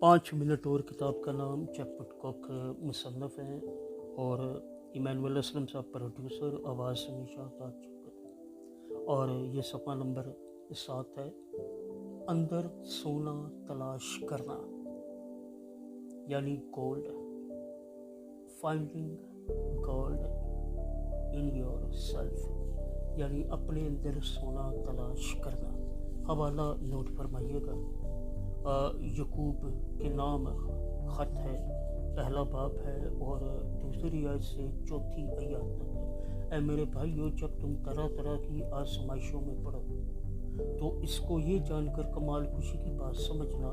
5 minute और किताब का नाम चैपट कॉक मुसन्नफ़ हैं और इमानुएल असलम साहब प्रोड्यूसर, आवाज़ हमेशा और ये सफ़ा नंबर 7 है। अंदर सोना तलाश करना यानी gold, finding gold in your self यानी अपने अंदर सोना तलाश करना। हवाला नोट फरमाइएगा। यकूब के नाम ख़त है, पहला बाब है और दूसरी आयत से चौथी आयत तक है। ऐ मेरे भाइयों, जब तुम तरह तरह की आजमाइशों में पड़ो तो इसको ये जानकर कमाल खुशी की बात समझना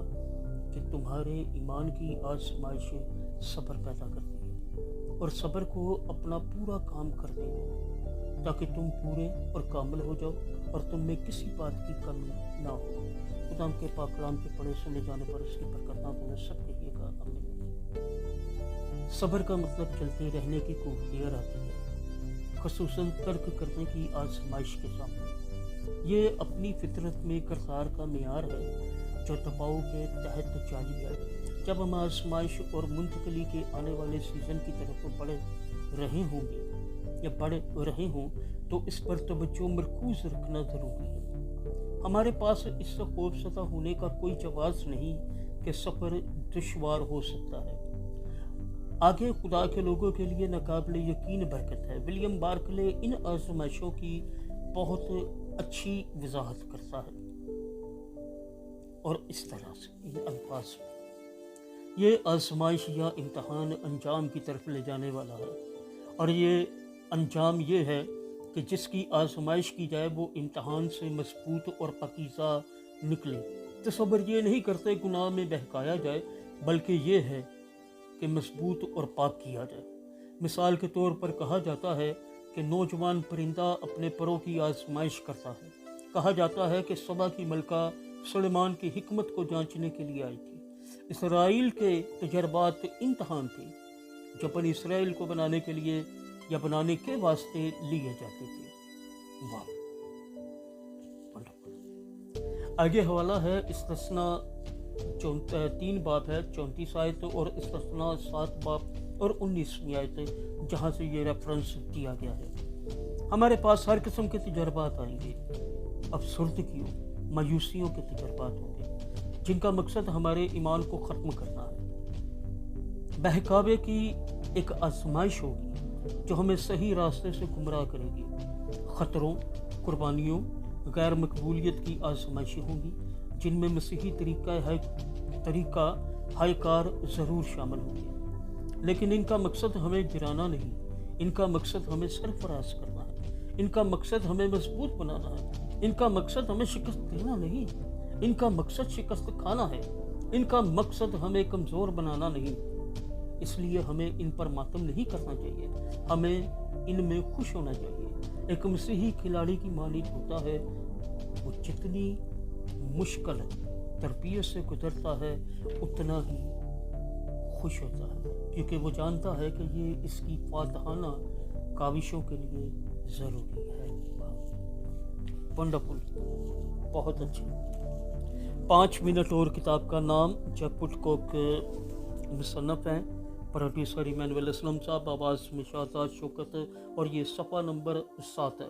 कि तुम्हारे ईमान की आजमाइश सब्र पैदा करती है और सब्र को अपना पूरा काम करने दो ताकि तुम पूरे और कामिल हो जाओ और तुम में किसी बात की कमी ना हो। खुदाम के पाक कलाम के पढ़े सुने जाने पर उसकी बरकत तुम्हें सब कहिएगा आमीन। सब्र का मतलब चलते रहने की खूबियाँ आती है, खसूसन तर्क करने की आजमाइश के सामने। ये अपनी फितरत में करतार का मेयार है जो दबाव के तहत जारी है। जब हम आजमाइश और मुंतकली के आने वाले सीज़न की तरफ बढ़ रहे होंगे या बढ़ रहे हों तो इस पर तवज्जो मरकूज रखना ज़रूरी है। हमारे पास इससे खौफसदा होने का कोई जवाब नहीं कि सफ़र दुश्वार हो सकता है। आगे खुदा के लोगों के लिए नाकाबिले यकीन बरकत है। विलियम बार्कले इन आजमाइशों की बहुत अच्छी वजाहत करता है और इस तरह से इन अल्फाज में ये आजमाइश या इम्तहान अंजाम की तरफ ले जाने वाला है और ये अंजाम ये है कि जिसकी आजमाइश की जाए वो इम्तहान से मजबूत और पाकीज़ा निकले। तसव्वुर ये नहीं करते गुनाह में बहकाया जाए, बल्कि ये है कि मजबूत और पाक किया जाए। मिसाल के तौर पर कहा जाता है कि नौजवान परिंदा अपने परों की आजमाइश करता है। कहा जाता है कि सबा की मलका सुलेमान की हिकमत को जांचने के लिए आई थी। इसराइल के तजर्बात इम्तहान थे जो बनी इसराइल को बनाने के लिए या बनाने के वास्ते लिए जाते थे। वाह, आगे हवाला है इस्तस्ना 3 बाब है, 34 आयत और इस्तस्ना 7 बाब और 19वीं आयत जहाँ से ये रेफरेंस दिया गया है। हमारे पास हर किस्म के तजर्बात आएंगे, अफसुर्दगियों, मायूसियों के तजर्बात होंगे जिनका मकसद हमारे ईमान को ख़त्म करना है। बहकावे की एक आजमाइश होगी जो हमें सही रास्ते से गुमराह करेगी। ख़तरों, कुर्बानियों, गैर मकबूलियत की आजमाइशें होंगी जिनमें मसीही तरीका हायकार ज़रूर शामिल होंगे, लेकिन इनका मकसद हमें गिराना नहीं, इनका मकसद हमें सरफराज करना है, इनका मकसद हमें मजबूत बनाना है, इनका मकसद हमें शिकस्त देना नहीं, इनका मकसद शिकस्त खाना है, इनका मकसद हमें कमज़ोर बनाना नहीं। इसलिए हमें इन पर मातम नहीं करना चाहिए, हमें इनमें खुश होना चाहिए। एक मसीही खिलाड़ी की मानित होता है, वो जितनी मुश्किल तरबियत से गुजरता है उतना ही खुश होता है, क्योंकि वो जानता है कि ये इसकी फातहाना काविशों के लिए ज़रूरी है। वंडरफुल, बहुत अच्छी। 5 मिनट और किताब का नाम चैपट कॉक मुसन्नफ़ हैं, प्रोड्यूसर इमानुएल असलम साहब, आवाज़ में शाहजाद शौकत और ये सफ़ा नंबर 7 है।